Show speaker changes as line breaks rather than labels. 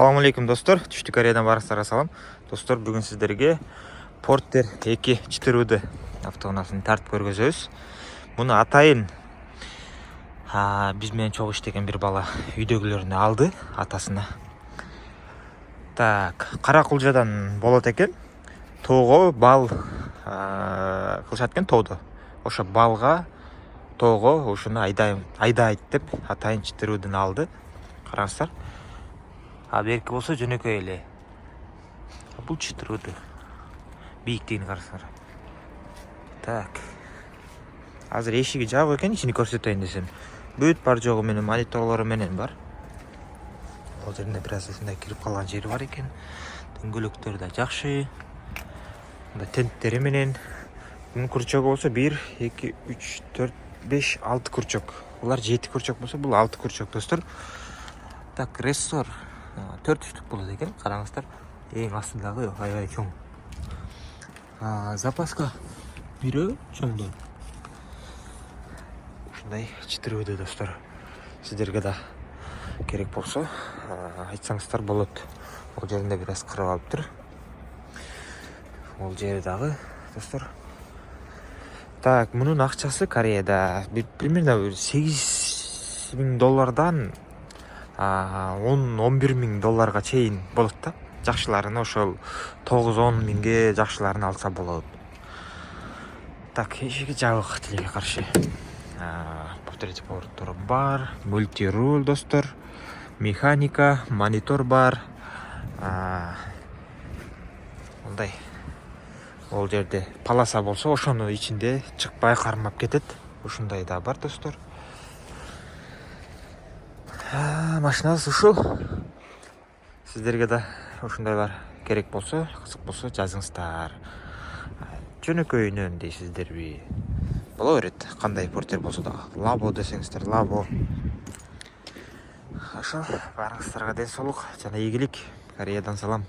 Assalamu alaikum достор, түштүк Кореядан барыңыздарга салам. Достор, бүгүн сиздерге Porter 2 чытырууду автоунаасын тартып көргөзөбүз. Муну атайын биз менен чогуу иштеген бир бала үйдөгүлөрүнө алды атасына. Так, Каракулжадан болот экен. Тоого бал кылышат экен тоодо. Ошо балга тоого ушуну айдайт деп атайын чытыруудун алды. Караңыздар. Берки болсо жөнөкөй эле. Бул чытырууду бийиктигин карасаңар. Так. Азыр эшиги жабык экен, ичини көрсөтөйүн десем. Бүт бар жогу менен мониторлору менен бар. Ал жеринде бир аз ушундай кирип калган жери бар экен. Дөңгөлөктөр да жакшы. Мында тенттери менен. Бунун курчогу болсо 1, 2, 3, 4, 5, 6 курчок. Булар 7 курчок болсо, бул 6 курчок достор. Так, рессор 4 штук болот экен, караңыздар. Эң астындагы аябай чоң. Запаска бирөө чоңдон. Ушундай чытырууду достор. Сиздерге да керек болсо айтсаңыздар болот. Ол жеринде бир аз кырып алыптыр. Ол жери дагы достор. Так, мунун акчасы Кореяда примерно $8,000 $11,000 чейин болот да. Жакшыларын ошол 9-10 миңге жакшыларын алса болот. Так, эшиги жабык тилге каршы. Повторите повороттор бар, мультируль достор, механика, монитор бар. Мындай. Ол жерде полоса болсо, ошону ичинде чыкпай кармап кетет. Ушундай да бар достор. Машинасы ушул. Сиздерге да ушундайлар керек болсо, кызык болсо жазыңыздар. Жөнөкөйүнөн дейсиздерби? Боло берет, кандай портер болсо да. Лабо десеңиздер, лабо. Ошо, барыңыздарга ден соолук жана ийгилик. Кореядан салам.